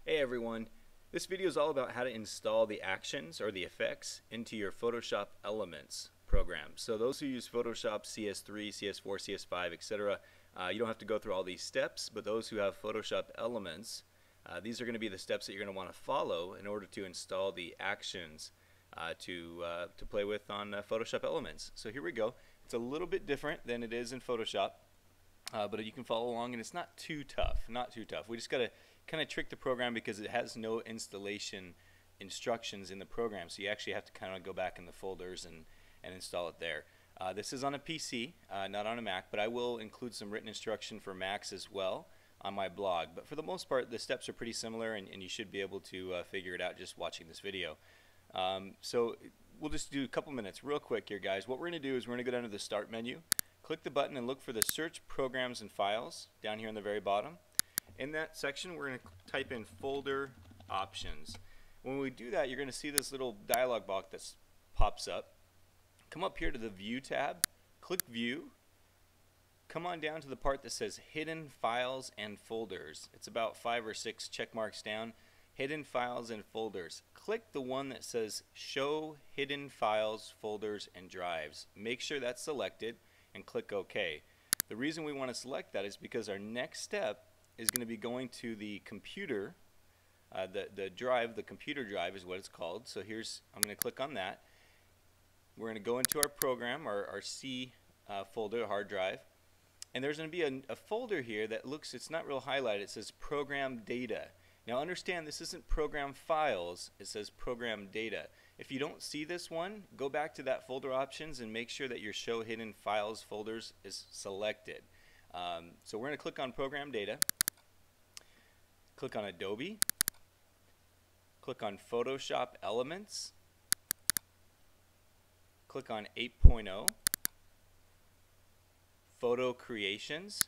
Hey everyone, this video is all about how to install the actions or the effects into your Photoshop Elements program. So those who use Photoshop CS3, CS4, CS5, etc., you don't have to go through all these steps, but those who have Photoshop Elements, these are going to be the steps that you're going to want to follow in order to install the actions to play with on Photoshop Elements. So here we go. It's a little bit different than it is in Photoshop. But you can follow along, and it's not too tough. We just got to kind of trick the program because it has no installation instructions in the program. So you actually have to kind of go back in the folders and install it there. This is on a PC, not on a Mac, but I will include some written instruction for Macs as well on my blog. But for the most part, the steps are pretty similar, and you should be able to figure it out just watching this video. So we'll just do a couple minutes real quick here, guys. What we're going to do is we're going to go down to the Start menu. Click the button and look for the Search Programs and Files down here in the very bottom. In that section, we're going to type in Folder Options. When we do that, you're going to see this little dialog box that pops up. Come up here to the View tab, click View. Come on down to the part that says Hidden Files and Folders. It's about 5 or 6 check marks down. Hidden Files and Folders. Click the one that says Show Hidden Files, Folders, and Drives. Make sure that's selected and click OK. The reason we want to select that is because our next step is going to be going to the computer, the computer drive is what it's called. So I'm going to click on that. We're going to go into our program, our C folder, hard drive, and there's going to be a folder here that it's not real highlighted. It says Program Data. Now understand, this isn't Program Files, it says Program Data. If you don't see this one, go back to that folder options and make sure that your Show Hidden Files Folders is selected. So we're going to click on Program Data, click on Adobe, click on Photoshop Elements, click on 8.0, Photo Creations,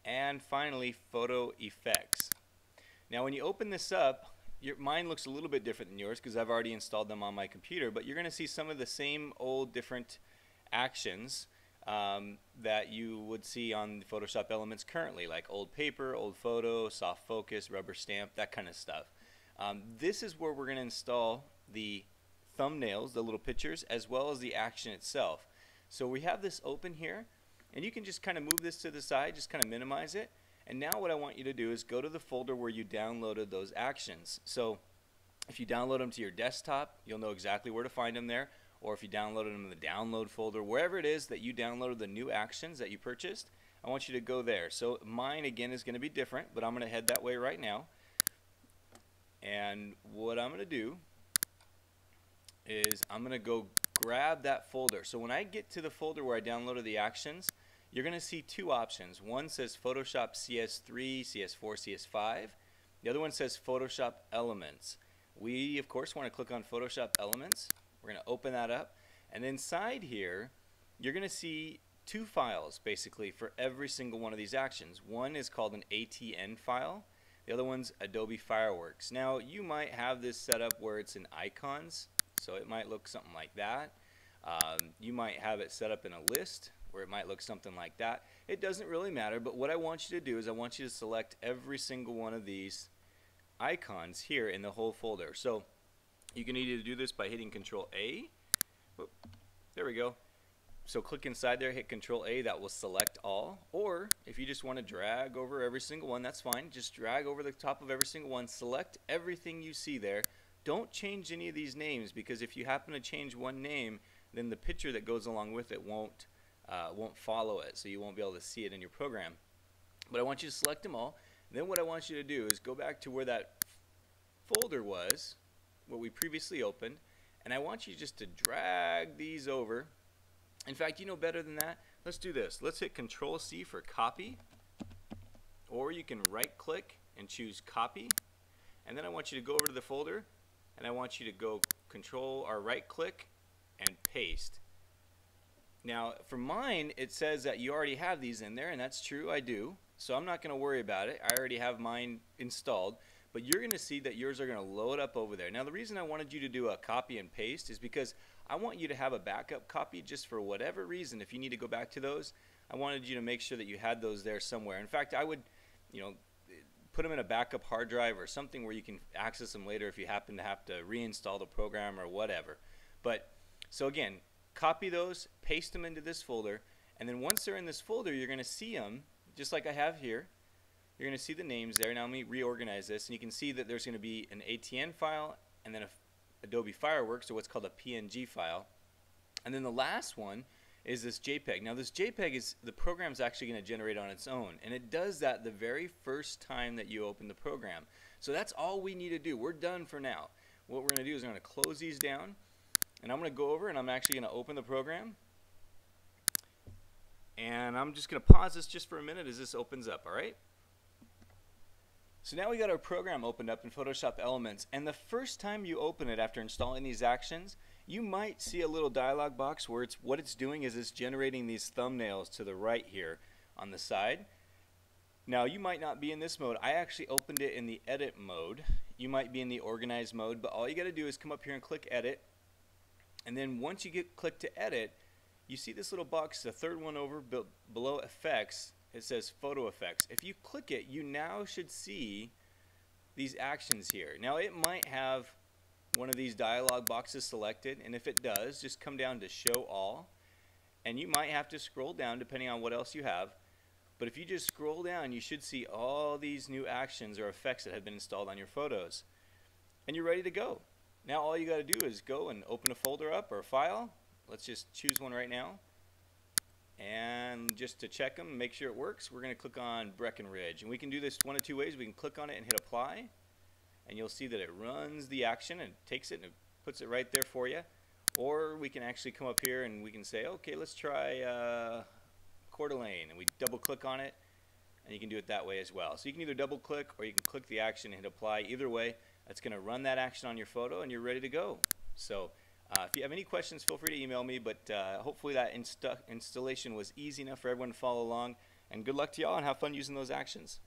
and finally Photo Effects. Now when you open this up, mine looks a little bit different than yours because I've already installed them on my computer, but you're going to see some of the same old different actions that you would see on Photoshop Elements currently, like old paper, old photo, soft focus, rubber stamp, that kind of stuff. This is where we're going to install the thumbnails, the little pictures, as well as the action itself. So we have this open here, and you can just kind of move this to the side, just kind of minimize it. And now what I want you to do is go to the folder where you downloaded those actions. So if you download them to your desktop, you'll know exactly where to find them there. Or if you downloaded them in the download folder, wherever it is that you downloaded the new actions that you purchased, I want you to go there. So mine again is going to be different, but I'm going to head that way right now. And what I'm going to do is I'm going to go grab that folder. So when I get to the folder where I downloaded the actions, you're going to see two options. One says Photoshop CS3, CS4, CS5. The other one says Photoshop Elements. We, of course, want to click on Photoshop Elements. We're going to open that up. And inside here, you're going to see two files, basically, for every single one of these actions. One is called an ATN file. The other one's Adobe Fireworks. Now, you might have this set up where it's in icons, so it might look something like that. You might have it set up in a list, where it might look something like that. It doesn't really matter, but what I want you to do is I want you to select every single one of these icons here in the whole folder. So you can either do this by hitting Control A. Whoop, there we go. So click inside there, hit Control A, that will select all. Or if you just want to drag over every single one, that's fine. Just drag over the top of every single one, select everything you see there. Don't change any of these names, because if you happen to change one name, then the picture that goes along with it won't follow it, so you won't be able to see it in your program. But I want you to select them all. And then what I want you to do is go back to where that folder was, what we previously opened, and I want you just to drag these over. In fact, you know better than that. Let's do this. Let's hit Control C for copy, or you can right click and choose copy, and then I want you to go over to the folder, and I want you to go Control or right click and paste. Now for mine, it says that you already have these in there, and that's true, I do. So I'm not going to worry about it. I already have mine installed, but you're going to see that yours are going to load up over there. Now the reason I wanted you to do a copy and paste is because I want you to have a backup copy just for whatever reason. If you need to go back to those, I wanted you to make sure that you had those there somewhere. In fact, I would, put them in a backup hard drive or something where you can access them later if you happen to have to reinstall the program or whatever. But so again, copy those, paste them into this folder, and then once they're in this folder, you're going to see them just like I have here. You're going to see the names there. Now let me reorganize this, and you can see that there's going to be an ATN file and then a Adobe Fireworks, or what's called a PNG file. And then the last one is this JPEG. Now this JPEG is the program's actually going to generate on its own, and it does that the very first time that you open the program. So that's all we need to do. We're done for now. What we're going to do is we're going to close these down, and I'm going to go over and I'm actually going to open the program. And I'm just going to pause this just for a minute as this opens up, all right? So now we got our program opened up in Photoshop Elements, and the first time you open it after installing these actions, you might see a little dialog box where what it's doing is it's generating these thumbnails to the right here on the side. Now you might not be in this mode. I actually opened it in the edit mode. You might be in the organize mode, but all you got to do is come up here and click edit, and then once you click to edit, you see this little box, the third one over below effects. It says photo effects. If you click it, you now should see these actions here. Now it might have one of these dialog boxes selected, and if it does, just come down to show all, and you might have to scroll down depending on what else you have. But if you just scroll down, you should see all these new actions or effects that have been installed on your photos, and you're ready to go. Now all you got to do is go and open a folder up or a file. Let's just choose one right now. And just to check them, make sure it works, we're going to click on Breckenridge. And we can do this one of two ways. We can click on it and hit apply, and you'll see that it runs the action and takes it and it puts it right there for you. Or we can actually come up here and we can say, okay, let's try Coeur d'Alene, and we double click on it, and you can do it that way as well. So you can either double click or you can click the action and hit apply. Either way, that's going to run that action on your photo and you're ready to go. So if you have any questions, feel free to email me, but hopefully that installation was easy enough for everyone to follow along. And good luck to y'all and have fun using those actions.